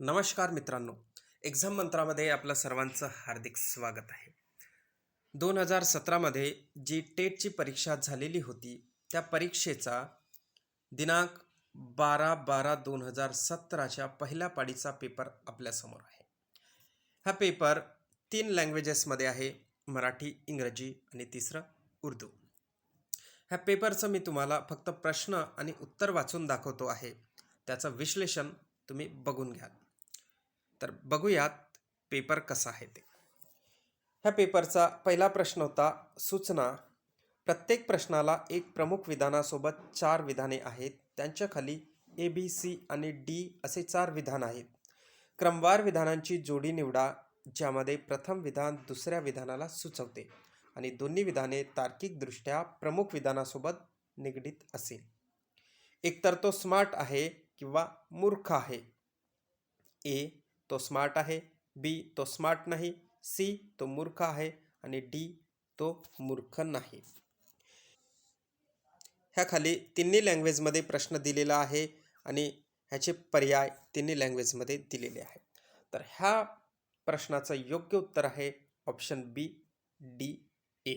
नमस्कार मित्रांनो. एक्झाम मंत्रामध्ये आपलं सर्वांचं हार्दिक स्वागत आहे. 2017मध्ये जी टेटची परीक्षा झालेली होती, त्या परीक्षेचा दिनांक 12/12/2017च्या पहिल्या पाळीचा पेपर आपल्यासमोर आहे. हा पेपर 3 लँग्वेजेसमध्ये आहे. मराठी, इंग्रजी आणि तिसरं उर्दू. ह्या पेपरचं मी तुम्हाला फक्त प्रश्न आणि उत्तर वाचून दाखवतो आहे. त्याचं विश्लेषण तुम्ही बघून घ्या. तर बघूयात पेपर कसा आहे ते. ह्या पेपरचा पहिला प्रश्न होता सूचना. प्रत्येक प्रश्नाला एक प्रमुख विधानासोबत 4 विधाने आहेत. त्यांच्या खाली ए, बी, सी आणि डी असे 4 विधान आहेत. क्रमवार विधानांची जोडी निवडा, ज्यामध्ये प्रथम विधान दुसऱ्या विधानाला सुचवते आणि दोन्ही विधाने तार्किकदृष्ट्या प्रमुख विधानासोबत निगडीत असेल. एकतर तो स्मार्ट आहे किंवा मूर्ख आहे. ए तो स्मार्ट आहे, बी तो स्मार्ट नाही, सी तो मूर्ख आहे आणि डी तो मूर्ख नाही. ह्या खाली तिन्ही लँग्वेजमध्ये प्रश्न दिलेला आहे आणि ह्याचे पर्याय तिन्ही लँग्वेजमध्ये दिलेले आहेत. तर ह्या प्रश्नाचं योग्य उत्तर आहे ऑप्शन बी, डी, ए.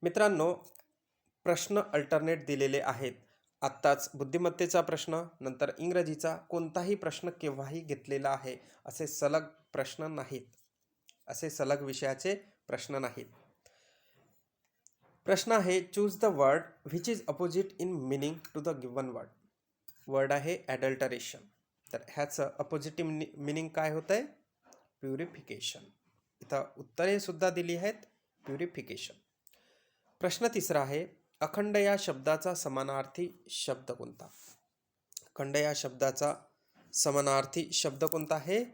मित्रांनो, प्रश्न अल्टरनेट दिलेले आहेत. आत्ताच बुद्धिमत्तेचा प्रश्न, नंतर इंग्रजीचा कोणताही प्रश्न केव्हाही घेतलेला आहे. असे सलग प्रश्न नाहीत. असे सलग विषयाचे प्रश्न नाहीत. प्रश्न आहे choose the word which is opposite in meaning to the given word. Word आहे ॲडल्टरेशन. तर ह्याचं अपोजिट मिनिंग काय होतं आहे? प्युरिफिकेशन. इथं उत्तरे सुद्धा दिली आहेत. प्युरिफिकेशन. प्रश्न तिसरा आहे अखंड या शब्दाचा समानार्थी शब्द कोणता? अखंड या शब्दाचा समानार्थी शब्द कोणता आहे?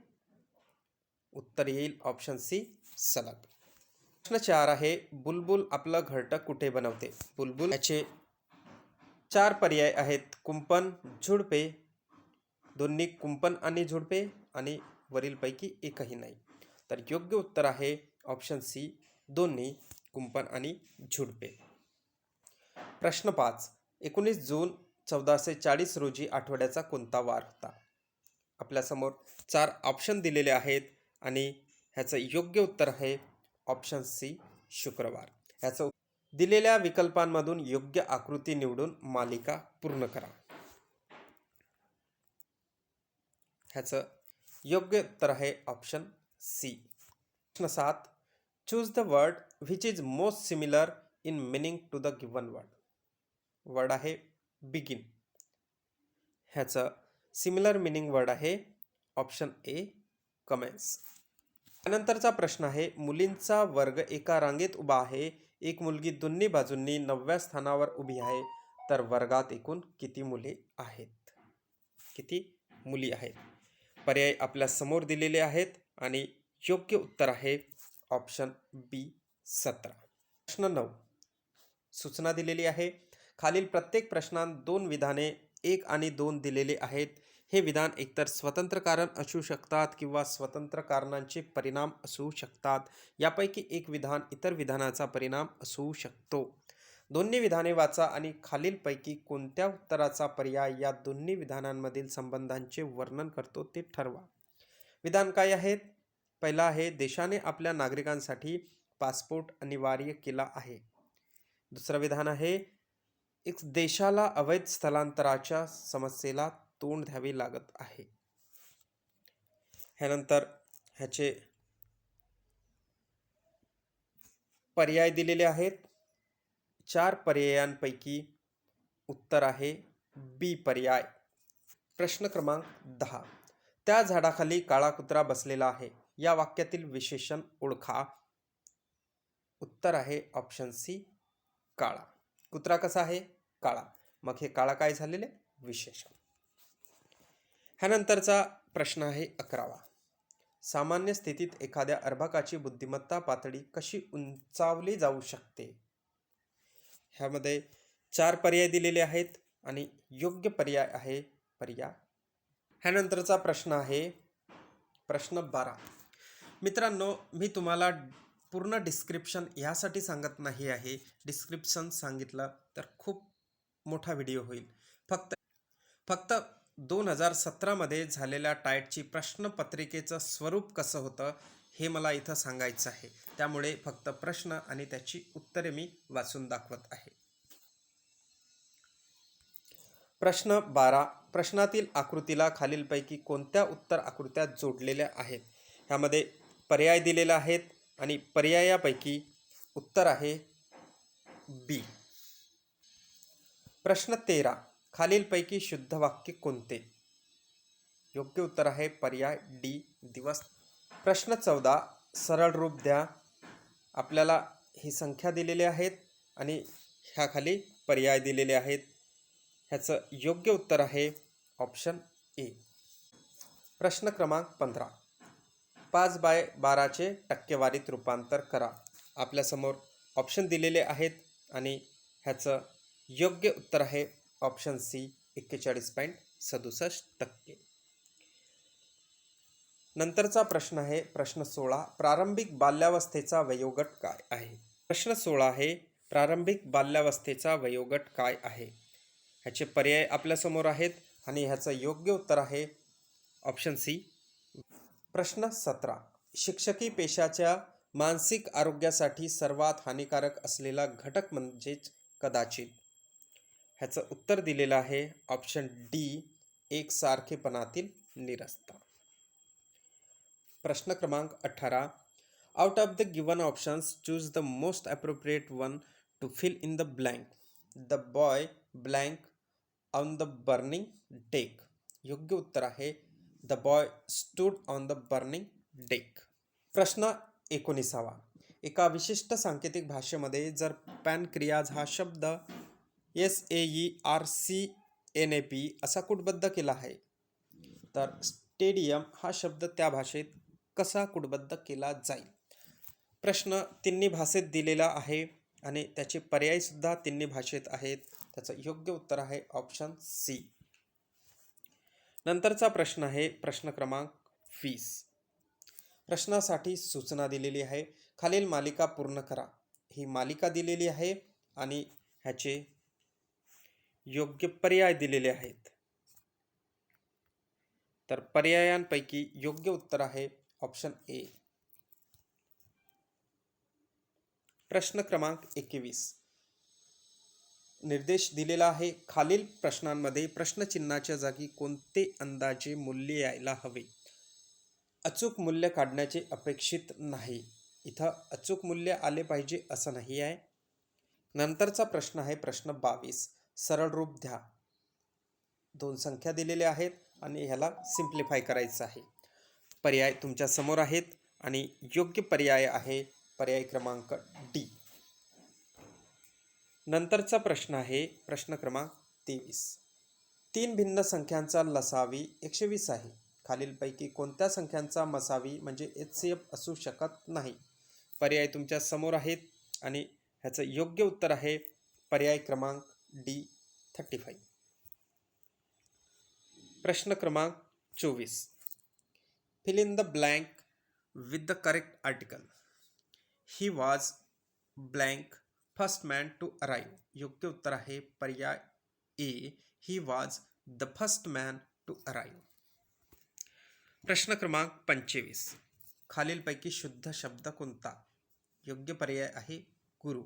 उत्तर येईल ऑप्शन सी, सलग. प्रश्न 4 आहे बुलबुल आपलं घरटं कुठे बनवते? बुलबुल याचे 4 पर्याय आहेत. कुंपण, झुडपे, दोन्ही कुंपण आणि झुडपे आणि वरीलपैकी एकही नाही. तर योग्य उत्तर आहे ऑप्शन सी, दोन्ही कुंपण आणि झुडपे. प्रश्न 5. 19 जून 1440 रोजी आठवड्याचा कोणता वार होता? आपल्यासमोर 4 ऑप्शन दिलेले आहेत आणि ह्याचं योग्य उत्तर आहे ऑप्शन सी, शुक्रवार. ह्याचं दिलेल्या विकल्पांमधून योग्य आकृती निवडून मालिका पूर्ण करा. ह्याचं योग्य उत्तर आहे ऑप्शन सी. प्रश्न 7. Choose the word which is most similar in meaning to the given word. Word आहे बिगिन. ह्याचं सिमिलर मिनिंग वर्ड आहे ऑप्शन ए, कमेन्स. त्यानंतरचा प्रश्न आहे मुलींचा वर्ग एका रांगेत उभा आहे. एक मुलगी दोन्ही बाजूंनी 9व्या स्थानावर उभी आहे. तर वर्गात एकूण किती मुले आहेत? किती मुली आहेत? पर्याय आपल्या समोर दिलेले आहेत आणि योग्य उत्तर आहे ऑप्शन बी, 17. प्रश्न 9. सूचना दिलेली आहे. खालील प्रत्येक प्रश्नात 2 विधाने 1 आणि 2 दिलेले आहेत. हे विधान एकतर स्वतंत्र कारण असू शकतात किंवा स्वतंत्र कारणांचे परिणाम असू शकतात. यापैकी एक विधान इतर विधानाचा परिणाम असू शकतो. दोन्ही विधाने वाचा आणि खालीलपैकी कोणत्या उत्तराचा पर्याय या दोन्ही विधानांमधील संबंधांचे वर्णन करतो ते ठरवा. विधान काय आहेत? पहिला आहे देशाने आपल्या नागरिकांसाठी पासपोर्ट अनिवार्य केला आहे. दुसरं विधान आहे एक देशाला अवैध स्थलांतराच्या समस्येला तोंड द्यावे लागत आहे. ह्यानंतर ह्याचे पर्याय दिलेले आहेत. 4 पर्यायांपैकी उत्तर आहे बी पर्याय. प्रश्न क्रमांक 10. त्या झाडाखाली काळा कुत्रा बसलेला आहे. या वाक्यातील विशेषण ओळखा. उत्तर आहे ऑप्शन सी, काळा. कुत्रा कसा आहे? काळा. मग हे काळा काय झालेले? विशेषण. ह्यानंतरचा प्रश्न आहे 11वा. सामान्य स्थितीत एखाद्या अर्भकाची बुद्धिमत्ता पातळी कशी उंचावली जाऊ शकते? ह्यामध्ये 4 पर्याय दिलेले आहेत आणि योग्य पर्याय आहे पर्याय. ह्यानंतरचा प्रश्न आहे प्रश्न 12. मित्रांनो, मी तुम्हाला पूर्ण डिस्क्रिप्शन ह्यासाठी सांगत नाही आहे. डिस्क्रिप्शन सांगितलं तर खूप मोठा व्हिडिओ होईल. फक्त 2017मध्ये झालेल्या टायटची प्रश्नपत्रिकेचं स्वरूप कसं होतं हे मला इथं सांगायचं आहे. त्यामुळे फक्त प्रश्न आणि त्याची उत्तरे मी वाचून दाखवत आहे. प्रश्न 12. प्रश्नातील आकृतीला खालीलपैकी कोणत्या उत्तर आकृत्या जोडलेल्या आहेत? ह्यामध्ये पर्याय दिलेले आहेत आणि पर्यायापैकी उत्तर आहे बी. प्रश्न 13. खालीलपैकी शुद्ध वाक्य कोणते? योग्य उत्तर आहे पर्याय डी, दिवस. प्रश्न 14. सरळ रूप द्या. आपल्याला ही संख्या दिलेली आहेत आणि ह्याखाली पर्याय दिलेले आहेत. ह्याचं योग्य उत्तर आहे ऑप्शन ए. प्रश्न क्रमांक 15. 5/12चे टक्केवारीत रूपांतर करा. आपल्यासमोर ऑप्शन दिलेले आहेत आणि ह्याचं योग्य उत्तर आहे ऑप्शन सी, 41.67%. नंतरचा प्रश्न आहे प्रश्न 16. प्रारंभिक बाल्यावस्थेचा वयोगट काय आहे? प्रश्न 16 आहे प्रारंभिक बाल्यावस्थेचा वयोगट काय आहे? ह्याचे पर्याय आपल्यासमोर आहेत आणि ह्याचं योग्य उत्तर आहे ऑप्शन सी. प्रश्न 17. शिक्षकी पेशाच्या मानसिक आरोग्यासाठी सर्वात हानिकारक असलेला घटक म्हणजेच कदाचित. ह्याचं उत्तर दिलेलं आहे ऑप्शन डी, एकसारखेपणातील निरस्ता. प्रश्न क्रमांक 18. Out of the given options choose the most appropriate one to fill in the blank. The boy blank on the burning deck. योग्य उत्तर आहे the boy stood on the burning deck. प्रश्न 19. एका विशिष्ट सांकेतिक भाषेमध्ये जर पॅनक्रियाज हा शब्द SAERCNAP असा कूटबद्ध केला आहे तर स्टेडियम हा शब्द त्या भाषेत कसा कूटबद्ध केला जाईल? प्रश्न तिन्ही भाषेत दिलेला आहे आणि त्याचे पर्यायसुद्धा तिन्ही भाषेत आहेत. त्याचं योग्य उत्तर आहे ऑप्शन सी. नंतरचा प्रश्न आहे प्रश्न क्रमांक 20. प्रश्नासाठी सूचना दिलेली आहे. खालील मालिका पूर्ण करा. ही मालिका दिलेली आहे आणि ह्याचे योग्य पर्याय दिलेले आहेत. तर पर्यायांपैकी योग्य उत्तर आहे ऑप्शन ए. प्रश्न क्रमांक 21. निर्देश दिलेला आहे. खालील प्रश्नांमध्ये प्रश्नचिन्हाच्या जागी कोणते अंदाजे मूल्य यायला हवे? अचूक मूल्य काढण्याचे अपेक्षित नाही. इथं अचूक मूल्य आले पाहिजे असं नाही आहे. नंतरचा प्रश्न आहे प्रश्न 22. सरळ रूप द्या. 2 संख्या दिलेल्या आहेत आणि ह्याला सिम्प्लिफाय करायचं आहे. पर्याय तुमच्या समोर आहेत आणि योग्य पर्याय आहे पर्याय क्रमांक डी. नंतरचा प्रश्न आहे प्रश्न क्रमांक 23. 3 भिन्न संख्यांचा लसावी 120 आहे. खालीलपैकी कोणत्या संख्यांचा मसावी म्हणजे HCF असू शकत नाही? पर्याय तुमच्या समोर आहेत आणि ह्याचं योग्य उत्तर आहे पर्याय क्रमांक डी, 35. प्रश्न क्रमांक 24. Fill in the blank with the correct article. He was blank first man to arrive. योग्य उत्तर आहे पर्याय A, he was the first man to arrive. प्रश्न क्रमांक 25. खालीलपैकी शुद्ध शब्द कोणता? योग्य पर्याय आहे गुरु.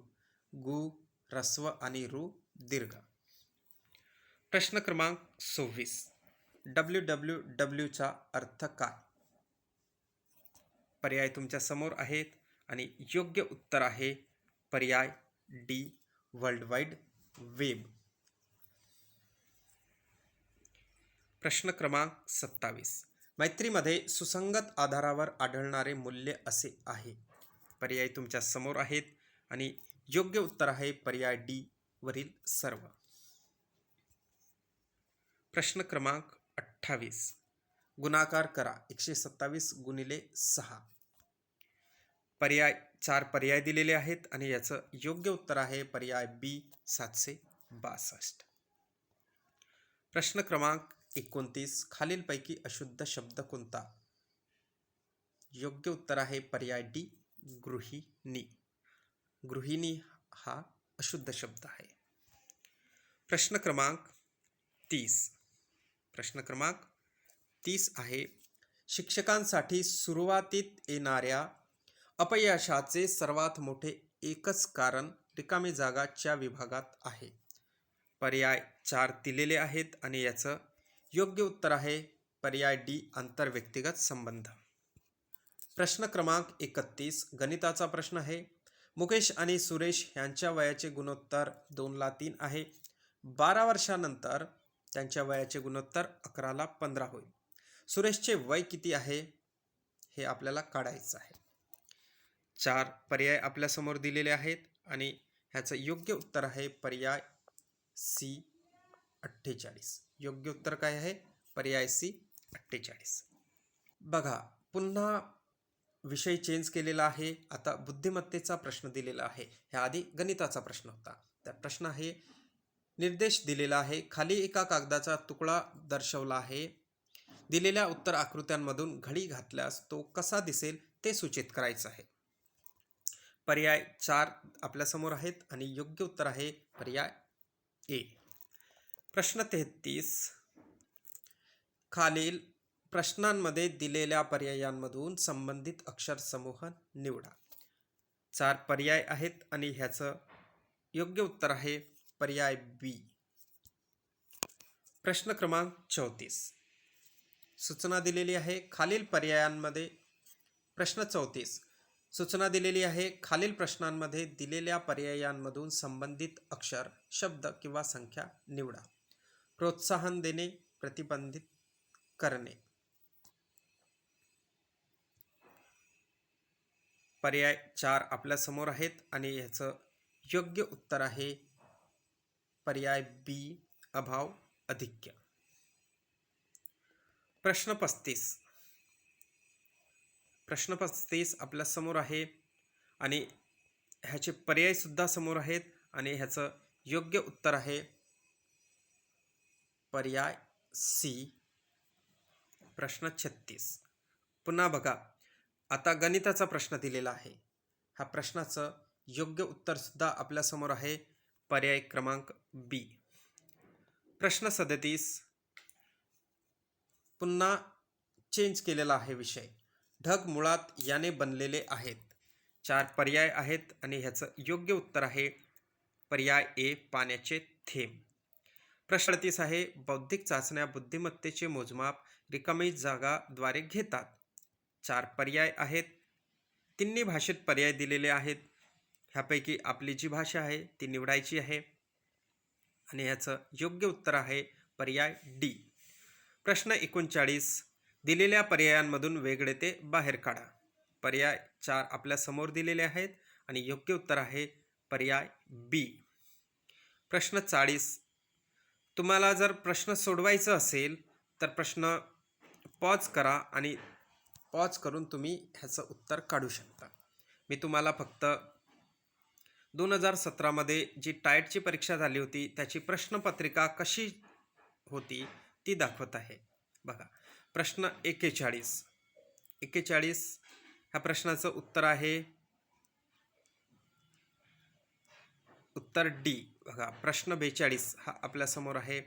गु, ऱ्हस्व आणि रू दीर्घ. प्रश्न क्रमांक 26. WWWचा अर्थ काय? पर्याय तुमच्या समोर आहेत आणि योग्य उत्तर आहे पर्याय डी, वर्ल्ड वाईड वेब. प्रश्न क्रमांक 27. मैत्रीमध्ये सुसंगत आधारावर आढळणारे मूल्य असे आहे. पर्याय तुमच्या समोर आहेत आणि योग्य उत्तर आहे पर्याय डी, वरील सर्व. प्रश्न क्रमांक 28. गुणाकार करा. 127 गुणिले 6. पर्याय 4 पर्याय दिलेले आहेत आणि याचं योग्य उत्तर आहे पर्याय बी, 762. प्रश्न क्रमांक 29. खालीलपैकी अशुद्ध शब्द कोणता? योग्य उत्तर आहे पर्याय डी, गृहिणी. गृहिणी हा अशुद्ध शब्द आहे. प्रश्न क्रमांक 30. प्रश्न क्रमांक 30 आहे, शिक्षकांसाठी सुरुवातीत येणाऱ्या अपयशाचे सर्वात मोठे एकच कारण रिकामी जागाच्या विभागात आहे. पर्याय 4 दिलेले आहेत आणि याचं योग्य उत्तर आहे पर्याय डी, आंतरव्यक्तिगत संबंध. प्रश्न क्रमांक 31 गणिताचा प्रश्न आहे. मुकेश आणि सुरेश यांच्या वयाचे गुणोत्तर 2:3 आहे. 12 वर्षानंतर त्यांच्या वयाचे गुणोत्तर 11:15 होईल. सुरेशचे वय किती आहे हे आपल्याला काढायचं आहे. 4 पर्याय आपल्यासमोर दिलेले आहेत आणि ह्याचं योग्य उत्तर आहे पर्याय सी, 48. योग्य उत्तर काय आहे? पर्याय सी, 48. बघा, पुन्हा विषय चेंज केलेला आहे. आता बुद्धिमत्तेचा प्रश्न दिलेला आहे. ह्या आधी गणिताचा प्रश्न होता. त्या प्रश्न आहे, निर्देश दिलेला आहे. खाली एका कागदाचा तुकडा दर्शवला आहे. दिलेल्या उत्तर आकृत्यांमधून घडी घातल्यास तो कसा दिसेल ते सूचित करायचं आहे. पर्याय 4 आपल्यासमोर आहेत आणि योग्य उत्तर आहे पर्याय ए. प्रश्न 33 खालील प्रश्नांमध्ये दिलेल्या पर्यायांमधून संबंधित अक्षर समूह निवडा. 4 पर्याय आहेत आणि ह्याचं योग्य उत्तर आहे पर्याय बी. प्रश्न क्रमांक 34 सूचना दिलेली आहे. खालील पर्यायांमध्ये प्रश्न 34 सूचना दिलेली आहे. खालील प्रश्नांमध्ये दिलेल्या पर्यायांमधून संबंधित अक्षर, शब्द किंवा संख्या निवडा. प्रोत्साहन देणे, प्रतिबंधित करणे. पर्याय 4 आपल्यासमोर आहेत आणि याचं योग्य उत्तर आहे पर्याय बी, अभाव, अधिक्य. प्रश्न 35 आपल्यासमोर आहे आणि ह्याचे पर्याय सुद्धा समोर आहेत आणि ह्याचं योग्य उत्तर आहे पर्याय सी. प्रश्न 36 पुन्हा बघा, आता गणिताचा प्रश्न दिलेला आहे. ह्या प्रश्नाचं योग्य उत्तर सुद्धा आपल्यासमोर आहे पर्याय क्रमांक बी. प्रश्न 37 पुन्हा चेंज केलेला आहे विषय. ढग मुळात याने बनलेले आहेत. 4 पर्याय आहेत आणि ह्याचं योग्य उत्तर आहे पर्याय ए, पाण्याचे थेंब. प्रश्न 38 आहे, बौद्धिक चाचण्या बुद्धिमत्तेचे मोजमाप रिकामी जागाद्वारे घेतात. 4 पर्याय आहेत. तिन्ही भाषेत पर्याय दिलेले आहेत. ह्यापैकी आपली जी भाषा आहे ती निवडायची आहे आणि ह्याचं योग्य उत्तर आहे पर्याय डी. प्रश्न 39 दिलेल्या पर्यायांमधून वेगळे ते बाहेर काढा. पर्याय 4 आपल्यासमोर दिलेले आहेत आणि योग्य उत्तर आहे पर्याय बी. प्रश्न 40 तुम्हाला जर प्रश्न सोडवायचा असेल तर प्रश्न पॉज करा आणि पॉज करून तुम्ही ह्याचं उत्तर काढू शकता. मी तुम्हाला फक्त 2017मध्ये जी टायटची परीक्षा झाली होती त्याची प्रश्नपत्रिका कशी होती ती दाखवत आहे. बघा, प्रश्न 41 ह्या प्रश्नाचं उत्तर आहे उत्तर डी. बघा, प्रश्न 42 हा आपल्यासमोर आहे.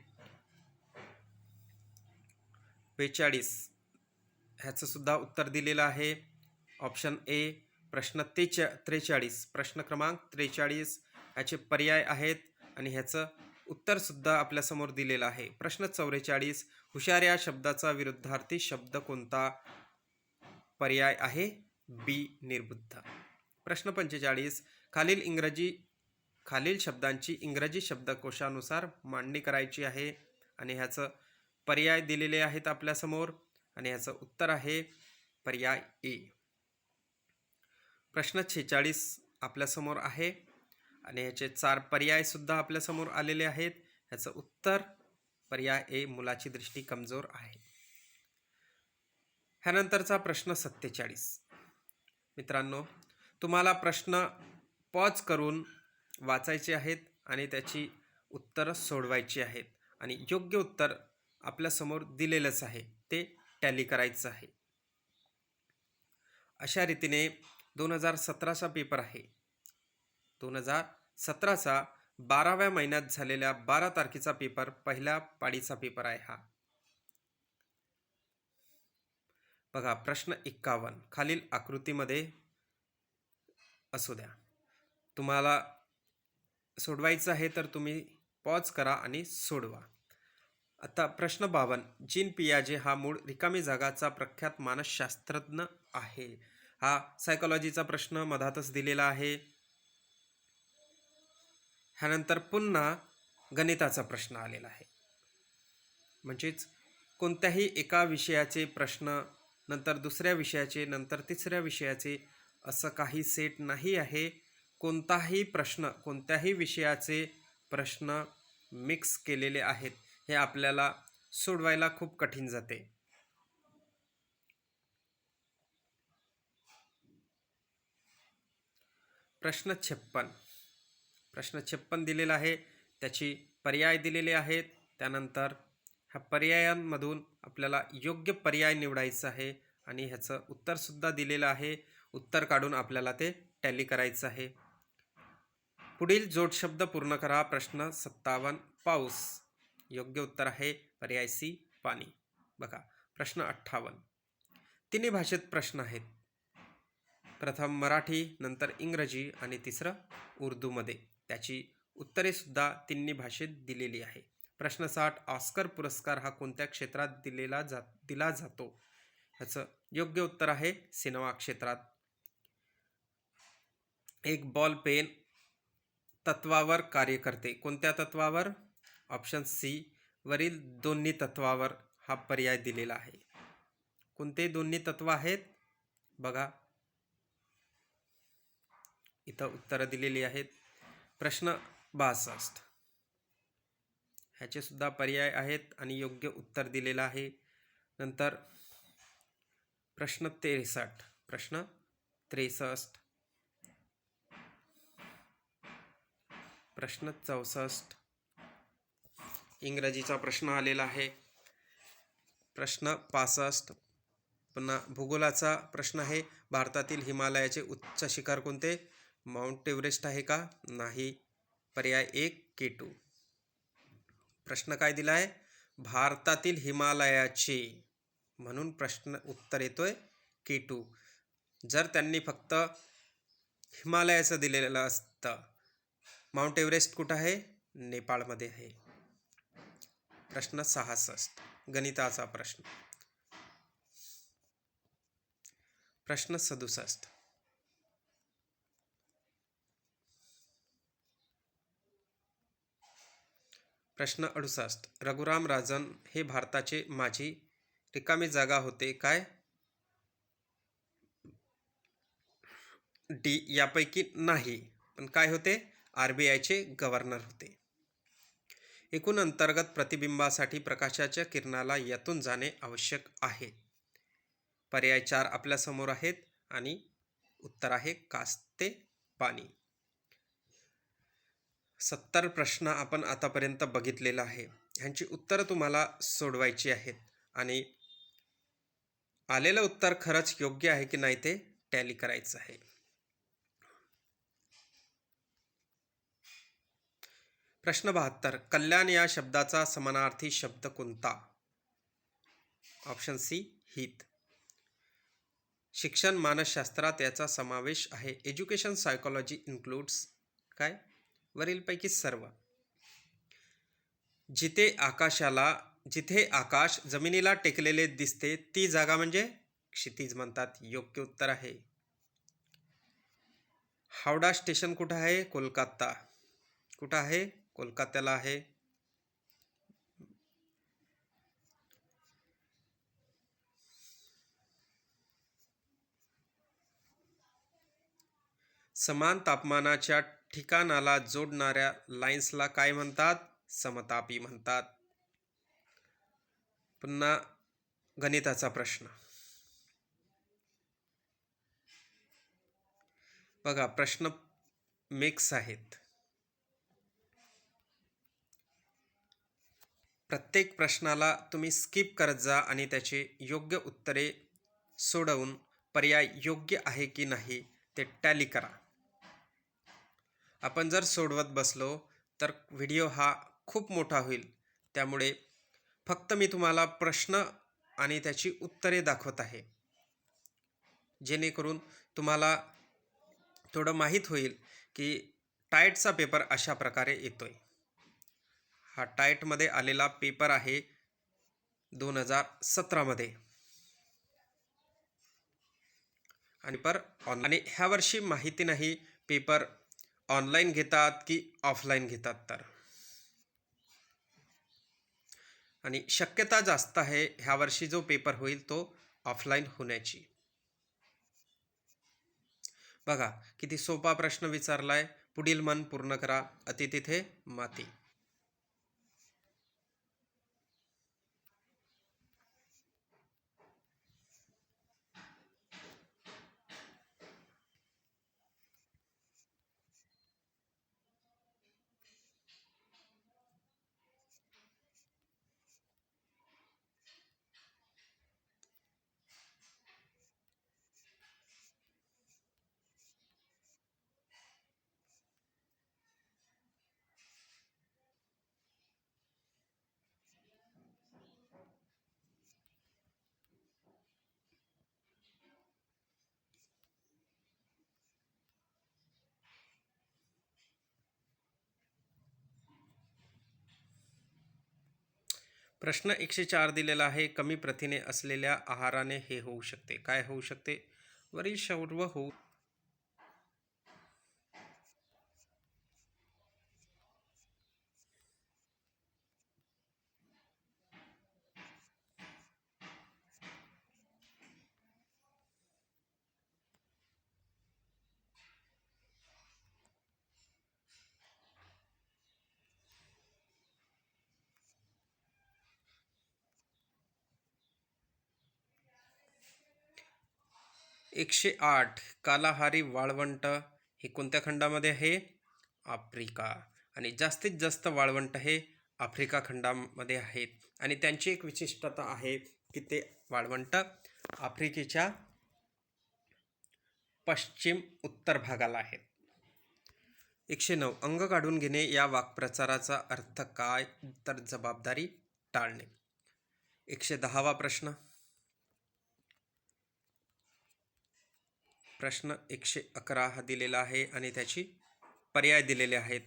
42 ह्याचं सुद्धा उत्तर दिलेलं आहे ऑप्शन ए. प्रश्न 43 प्रश्न क्रमांक 43 ह्याचे पर्याय आहेत आणि ह्याचं उत्तर सुद्धा आपल्यासमोर दिलेलं आहे. प्रश्न 44 हुशार या शब्दाचा विरुद्धार्थी शब्द कोणता? पर्याय आहे बी, निर्बुद्ध. प्रश्न 45 खालील शब्दांची इंग्रजी शब्दकोशानुसार मांडणी करायची आहे आणि ह्याचं पर्याय दिलेले आहेत आपल्यासमोर आणि ह्याचं उत्तर आहे पर्याय ए. प्रश्न 46 आपल्यासमोर आहे आणि ह्याचे 4 पर्याय सुद्धा आपल्यासमोर आलेले आहेत. ह्याचं उत्तर पर्याय ए, मुलाची दृष्टी कमजोर आहे. ह्यानंतरचा प्रश्न 47 मित्रांनो, तुम्हाला प्रश्न पॉज करून वाचायचे आहेत आणि त्याची उत्तरं सोडवायची आहेत आणि योग्य उत्तर आपल्यासमोर दिलेलंच आहे ते टॅली करायचं आहे. अशा रीतीने 2017चा पेपर आहे. 2017चा 12व्या महिन्यात झालेल्या 12 तारखेचा पेपर पहिल्या पाळीचा पेपर आहे हा. बघा प्रश्न 51 खालील आकृतीमध्ये असू द्या. तुम्हाला सोडवायचं आहे तर तुम्ही पॉज करा आणि सोडवा. आता प्रश्न 52 जीन पियाजे हा मूळ रिकामी जागाचा प्रख्यात मानसशास्त्रज्ञ आहे. हा सायकोलॉजीचा प्रश्न मधातच दिलेला आहे. ह्यानंतर पुन्हा गणिताचा प्रश्न आलेला आहे. म्हणजेच कोणत्याही एका विषयाचे प्रश्न, नंतर दुसऱ्या विषयाचे, नंतर तिसऱ्या विषयाचे, असं काही सेट नाही आहे. कोणताही प्रश्न, कोणत्याही विषयाचे प्रश्न मिक्स केलेले आहेत. हे आपल्याला सोडवायला खूप कठीण जाते. प्रश्न 56 दिलेला आहे. त्याची पर्याय दिलेले आहेत. त्यानंतर ह्या पर्यायांमधून आपल्याला योग्य पर्याय निवडायचा आहे आणि ह्याचं उत्तरसुद्धा दिलेलं आहे. उत्तर काढून आपल्याला ते टॅली करायचं आहे. पुढील जोडशब्द पूर्ण करा. प्रश्न 57 पाऊस. योग्य उत्तर आहे पर्याय सी पाणी. बघा प्रश्न 58 तिन्ही भाषेत प्रश्न आहेत. प्रथम मराठी, नंतर इंग्रजी आणि तिसरं उर्दूमध्ये. त्याची उत्तरे सुद्धा तिन्ही भाषेत दिलेली आहे. प्रश्न 60 ऑस्कर पुरस्कार हा कोणत्या क्षेत्रात दिला जातो? ह्याचं योग्य उत्तर आहे सिनेमा क्षेत्रात. एक बॉल पेन तत्वावर कार्य करते. कोणत्या तत्वावर? ऑप्शन सी वरील दोन्ही तत्वावर हा पर्याय दिलेला आहे. कोणते दोन्ही तत्व आहेत? बघा इथं उत्तरं दिलेली आहेत. प्रश्न 62 ह्याचे सुद्धा पर्याय आहेत आणि योग्य उत्तर दिलेलं आहे. नंतर प्रश्न 63 प्रश्न 64 इंग्रजीचा प्रश्न आलेला आहे. प्रश्न 65 पुन्हा भूगोलाचा प्रश्न आहे. भारतातील हिमालयाचे उच्च शिखर कोणते? माउंट एव्हरेस्ट आहे का? नाही. पर्याय 1 K2. प्रश्न काय दिला आहे? भारतातील हिमालयाचे, म्हणून प्रश्न उत्तर येतोय K2. जर त्यांनी फक्त हिमालयाचं दिलेलं असतं. माउंट एव्हरेस्ट कुठं आहे? नेपाळमध्ये आहे. प्रश्न 66 गणिताचा प्रश्न. प्रश्न 67 प्रश्न 68 रघुराम राजन हे भारताचे माजी रिकामी जागा होते काय? डी यापैकी नाही. पण काय होते? RBIचे गव्हर्नर होते. एकूण अंतर्गत प्रतिबिंबासाठी प्रकाशाच्या किरणाला यातून जाणे आवश्यक आहे. पर्याय 4 आपल्या समोर आहेत आणि उत्तर आहे काच ते पाणी. 70 प्रश्न आपण आतापर्यंत बघितलेला आहे. ह्यांची उत्तरं तुम्हाला सोडवायची आहेत आणि आलेलं उत्तर खरंच योग्य आहे की नाही ते टॅली करायचं आहे. प्रश्न 72 कल्याण या शब्दाचा समानार्थी शब्द कोणता? ऑप्शन सी हित. शिक्षण मानसशास्त्रात याचा समावेश आहे. एज्युकेशन सायकोलॉजी इन्क्लूड्स काय? वरीलपैकी सर्व. जिथे आकाश जमिनीला टेकलेले दिसते ती जागा म्हणजे क्षितिज म्हणतात. योग्य उत्तर आहे. हावडा स्टेशन कुठं आहे? कोलकाता. कुठं आहे? कोलकात्याला आहे. समान तापमानाच्या ठिकाणाला जोडणाऱ्या लाईन्सला काय म्हणतात? समतापी म्हणतात. पुन्हा गणिताचा प्रश्न. बघा प्रश्न मिक्स आहेत. प्रत्येक प्रश्नाला तुम्ही स्किप करत जा आणि त्याचे योग्य उत्तरे सोडवून पर्याय योग्य आहे की नाही ते टॅली करा. आपण जर सोडवत बसलो तर व्हिडिओ हा खूप मोठा होईल. त्यामुळे फक्त मी तुम्हाला प्रश्न आणि त्याची उत्तरे दाखवत आहे. जेणेकरून तुम्हाला थोडं माहीत होईल की टाईटचा पेपर अशा प्रकारे येतोय. हा टाईटमध्ये आलेला पेपर आहे 2017मध्ये. आणि ह्या वर्षी माहिती नाही पेपर ऑनलाईन घेतात की ऑफलाईन घेतात तर. आणि शक्यता जास्त आहे ह्या वर्षी जो पेपर होईल तो ऑफलाईन होण्याची. बघा किती सोपा प्रश्न विचारलाय. पुढील मन पूर्ण करा, अति तिथे माती. प्रश्न 104 दिलेला आहे. कमी प्रथिने असलेल्या आहाराने हे होऊ शकते. काय होऊ शकते? वरील सर्व होऊ. 108 कालाहारी वाळवंट हे कोणत्या खंडामध्ये आहे? आफ्रिका. आणि जास्तीत जास्त वाळवंट हे आफ्रिका खंडामध्ये आहेत. आणि त्यांची एक विशिष्टता आहे की ते वाळवंट आफ्रिकेच्या पश्चिम उत्तर भागाला आहेत. 109 अंग काढून घेणे या वाक्प्रचाराचा अर्थ काय? तर जबाबदारी टाळणे. 110वा प्रश्न. प्रश्न 111 हा दिलेला आहे आणि त्याची पर्याय दिलेले आहेत.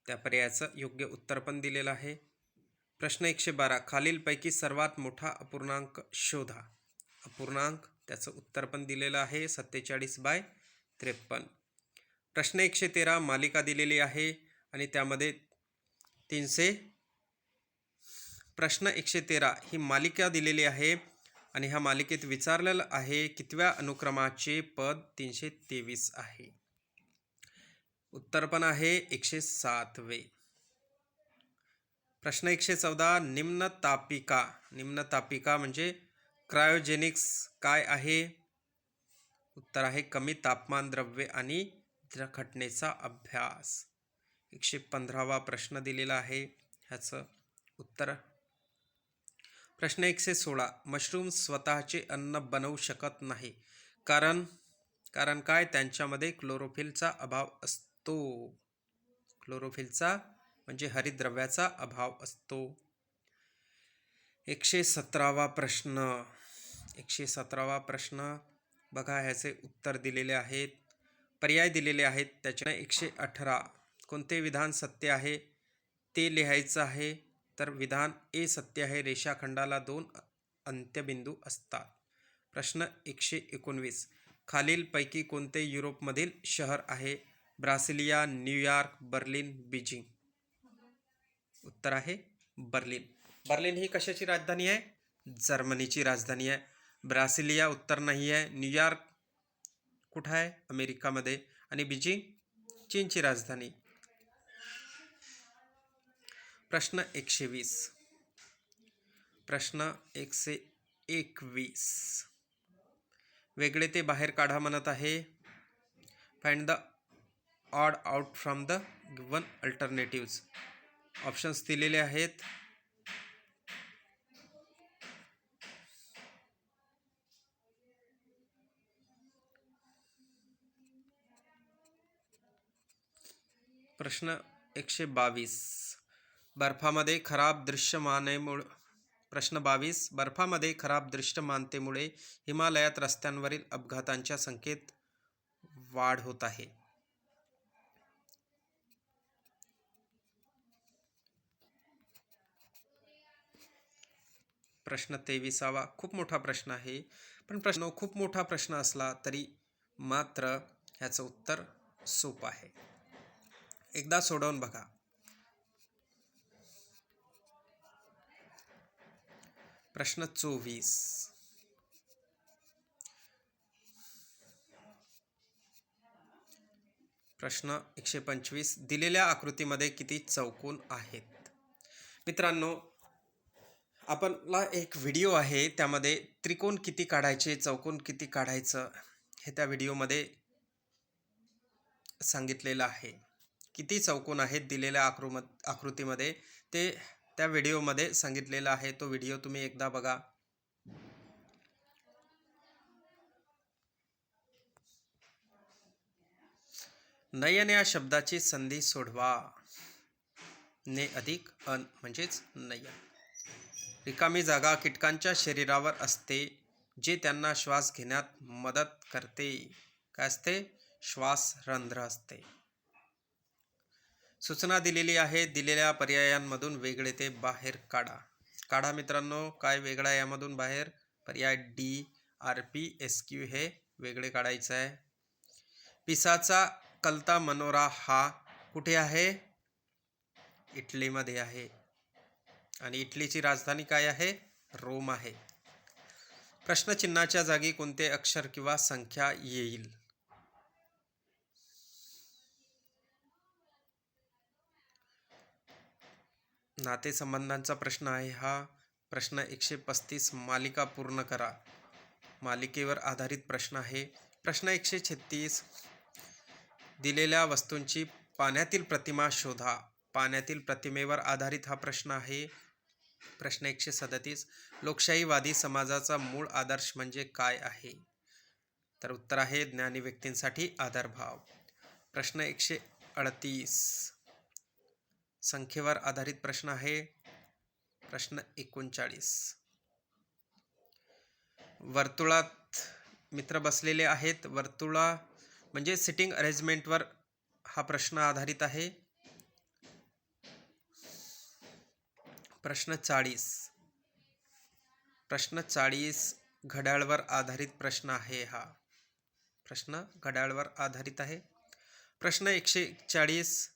त्या पर्यायाचं योग्य उत्तर पण दिलेलं आहे. प्रश्न 112 खालीलपैकी सर्वात मोठा अपूर्णांक शोधा. अपूर्णांक त्याचं उत्तर पण दिलेलं आहे 47/53. प्रश्न 113 मालिका दिलेली आहे आणि त्यामध्ये 300. प्रश्न 113 ही मालिका दिलेली आहे आणि ह्या मालिकेत विचारलेलं आहे कितव्या अनुक्रमाचे पद 323 आहे. उत्तर पण आहे 107वे. प्रश्न 114 निम्नतापिका. निम्नतापिका म्हणजे क्रायोजेनिक्स काय आहे? उत्तर आहे कमी तापमान द्रव्ये आणि घटनेचा अभ्यास. 115वा प्रश्न दिलेला आहे, ह्याचं उत्तर. प्रश्न 116 मशरूम स्वतःचे अन्न बनवू शकत नाही कारण काय? त्यांच्यामध्ये क्लोरोफिलचा अभाव असतो. क्लोरोफिलचा म्हणजे हरितद्रव्याचा अभाव असतो. 117वा प्रश्न. 117वा प्रश्न बघा, ह्याचे उत्तर दिलेले आहेत, पर्याय दिलेले आहेत. त्याच्या 118 कोणते विधान सत्य आहे ते लिहायचं आहे. तर विधान ए सत्य आहे, रेषाखंडाला 2 अंत्यबिंदू असतात. प्रश्न 119 खालीलपैकी कोणते युरोपमधील शहर आहे? Brasilia, New York, Berlin, Beijing. उत्तर आहे बर्लिन. बर्लिन ही कशाची राजधानी आहे? जर्मनीची राजधानी आहे. ब्रासिलिया उत्तर नाही आहे. न्यूयॉर्क कुठं आहे? अमेरिकामध्ये. आणि बीजिंग चीनची राजधानी. प्रश्न 120. प्रश्न 121 वेगळे ते बाहेर काढा म्हणत आहे. Find the odd out from the given alternatives. Options दिलेले आहेत. प्रश्न 122 बर्फामध्ये खराब दृश्यमानेमुळे प्रश्न 22. बर्फामध्ये खराब दृश्यमानतेमुळे हिमालयात रस्त्यांवरील अपघातांच्या संख्येत वाढ होत आहे. प्रश्न 23. खूप मोठा प्रश्न आहे, पण प्रश्न खूप मोठा प्रश्न असला तरी मात्र ह्याचं उत्तर सोपं आहे. एकदा सोडवून बघा. प्रश्न 24. प्रश्न 125. दिलेल्या आकृतीमध्ये किती चौकोन आहेत? मित्रांनो, आपला एक व्हिडिओ आहे, त्यामध्ये त्रिकोण किती काढायचे, चौकोन किती काढायचं हे त्या व्हिडिओमध्ये सांगितलेलं आहे. किती चौकोन आहेत दिलेल्या आकृतीमध्ये ते त्या व्हिडिओमध्ये सांगितलेलं आहे. तो व्हिडिओ तुम्ही एकदा बघा. नयन या शब्दाची संधी सोडवा. ने अधिक अन म्हणजेच नयन. रिकामी जागा कीटकांच्या शरीरावर असते, जे त्यांना श्वास घेण्यात मदत करते. काय असते? श्वास रंध्र असते. सूचना दिलेली आहे. दिलेल्या पर्यायांमधून वेगळे ते बाहेर काढा. काढा मित्रांनो. काय वेगळा यामधून बाहेर? पर्याय डी, RP, SQ हे वेगळे काढायचं आहे. पिसाचा कलता मनोरा हा कुठे आहे? इटलीमध्ये आहे. आणि इटलीची राजधानी काय आहे? रोम आहे. प्रश्नचिन्हाच्या जागी कोणते अक्षर किंवा संख्या येईल? नातेसंबंधांचा प्रश्न आहे हा. प्रश्न 135. मालिका पूर्ण करा. मालिकेवर आधारित प्रश्न आहे. प्रश्न 136. दिलेल्या वस्तूंची पाण्यातील प्रतिमा शोधा. पाण्यातील प्रतिमेवर आधारित हा प्रश्न आहे. प्रश्न 137. लोकशाहीवादी समाजाचा मूळ आदर्श म्हणजे काय आहे? तर उत्तर आहे ज्ञानी व्यक्तींसाठी आदरभाव. प्रश्न 138. संख्येवर आधारित प्रश्न आहे. प्रश्न 39. वर्तुळात मित्र बसलेले आहेत. वर्तुळा म्हणजे सिटिंग अरेंजमेंटवर हा प्रश्न आधारित आहे. प्रश्न 40. प्रश्न 40 घड्याळवर आधारित प्रश्न आहे हा. प्रश्न घड्याळवर आधारित आहे. प्रश्न 140.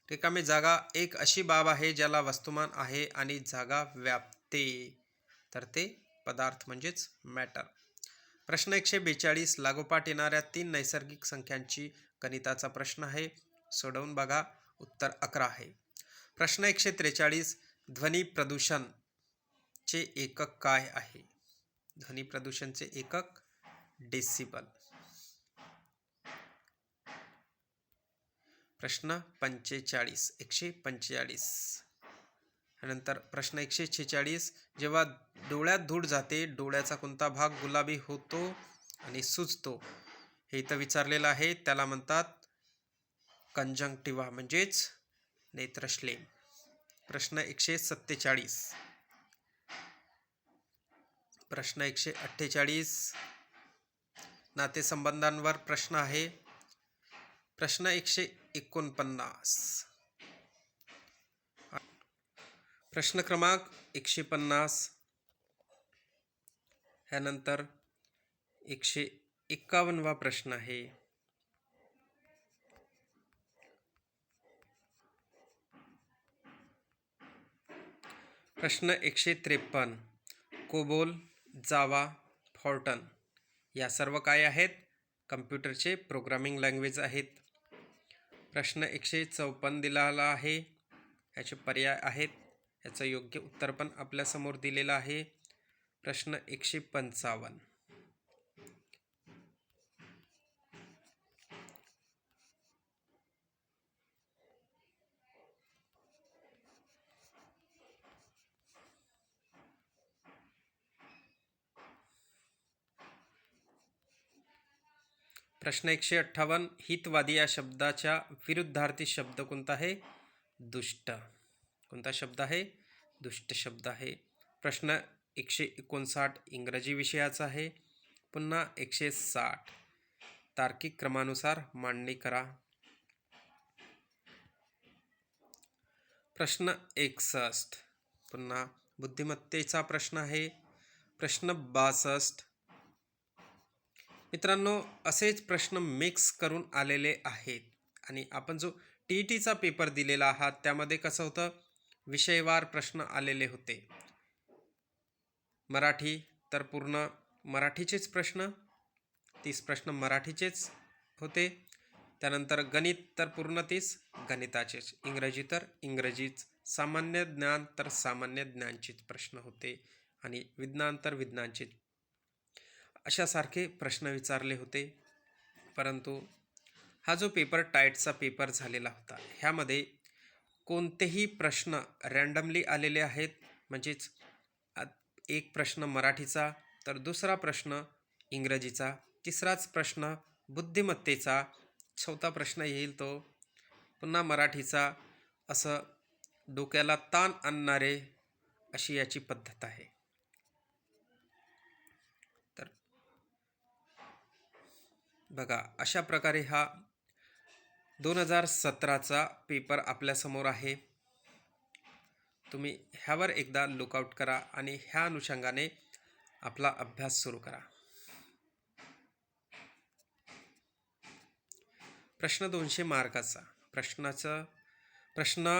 रिकामी जागा एक अशी बाब आहे ज्याला वस्तुमान आहे आणि जागा व्यापते. तर ते पदार्थ म्हणजेच मॅटर. प्रश्न 142. लागोपाठ येणाऱ्या 3 नैसर्गिक संख्यांची गणिताचा प्रश्न आहे. सोडवून बघा. उत्तर 11 आहे. प्रश्न 143. ध्वनी प्रदूषणचे एकक काय आहे? ध्वनी प्रदूषणचे एकक डेसिबल. प्रश्न 45. 145. नंतर प्रश्न 146. जेव्हा डोळ्यात धूळ जाते, डोळ्याचा कोणता भाग गुलाबी होतो आणि सुजतो? हे इथं विचारलेलं आहे. त्याला म्हणतात कंजंक्टिव्हा म्हणजेच नेत्रश्लेम. प्रश्न 147. प्रश्न 148. नातेसंबंधांवर प्रश्न आहे. प्रश्न 149. प्रश्न क्रमांक 150. ह्यानंतर 151वा प्रश्न आहे. प्रश्न 153. कोबोल, जावा, फॉर्टन या सर्व काय आहेत? कम्प्युटरचे प्रोग्रामिंग लँग्वेज आहेत. प्रश्न 154 दिलेला आहे. ह्याचे पर्याय आहेत. ह्याचं योग्य उत्तर पण आपल्यासमोर दिलेलं आहे. प्रश्न 155. प्रश्न 158. हितवादी या शब्दाच्या विरुद्धार्थी शब्द कोणता आहे? दुष्ट. कोणता शब्द आहे? दुष्ट शब्द आहे. प्रश्न 159 इंग्रजी विषयाचा आहे. पुन्हा 160 तार्किक क्रमानुसार मांडणी करा. प्रश्न 61 पुन्हा बुद्धिमत्तेचा प्रश्न आहे. प्रश्न 62. मित्रांनो, असेच प्रश्न मिक्स करून आलेले आहेत आणि आपण जो TETचा पेपर दिलेला आहात त्यामध्ये कसं होतं, विषयवार प्रश्न आलेले होते. मराठी तर पूर्ण मराठीचेच प्रश्न, 30 प्रश्न मराठीचेच होते. त्यानंतर गणित तर पूर्ण 30 गणिताचेच, इंग्रजी तर इंग्रजीच, सामान्य ज्ञान तर सामान्य ज्ञानचेच प्रश्न होते आणि विज्ञान तर विज्ञानचे अशासारखे प्रश्न विचारले होते. परंतु हा जो पेपर टाईटचा पेपर झालेला होता, ह्यामध्ये कोणतेही प्रश्न रँडमली आलेले आहेत. म्हणजेच एक प्रश्न मराठीचा तर दुसरा प्रश्न इंग्रजीचा, तिसराच प्रश्न बुद्धिमत्तेचा, चौथा प्रश्न येईल तो पुन्हा मराठीचा. असं डोक्याला ताण आणणारे अशी याची पद्धत आहे. तर बघा, अशा प्रकारे हा 2017चा पेपर आपल्यासमोर आहे. तुम्ही ह्यावर एकदा लुकआउट करा आणि ह्या अनुषंगाने आपला अभ्यास सुरू करा. प्रश्न 200 मार्काचा. प्रश्न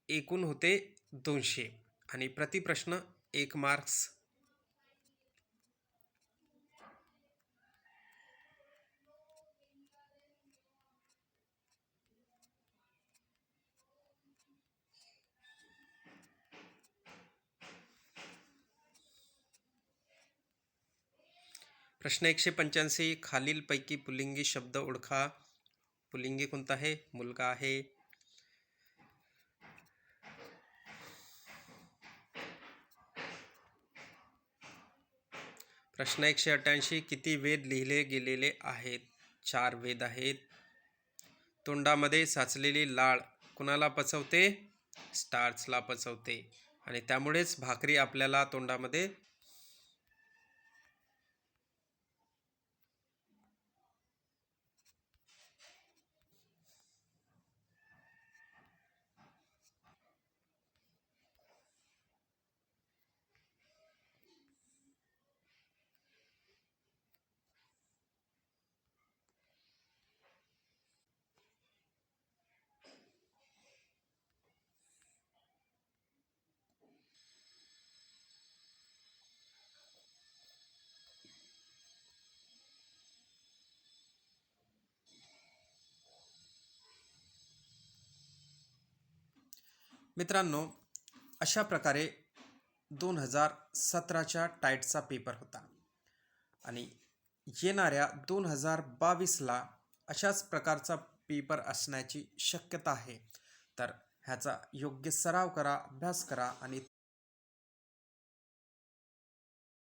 एकूण होते 200 आणि प्रतिप्रश्न 1 मार्क्स. प्रश्न 185 खालीलपैकी पुल्लिंगी शब्द ओळखा. पुल्लिंगी कोणता आहे? मुलगा आहे. प्रश्न 188 किती वेद लिहिले गेलेले आहेत? 4 वेद आहेत. तोंडामध्ये साचलेली लाळ कुणाला पचवते? स्टार्चला पचवते आणि त्यामुळेच भाकरी आपल्याला तोंडामध्ये मित्रांनो, अशा प्रकारे 2017च्या टाईटचा पेपर होता आणि येणाऱ्या 2022ला अशाच प्रकारचा पेपर असण्याची शक्यता आहे. तर ह्याचा योग्य सराव करा, अभ्यास करा आणि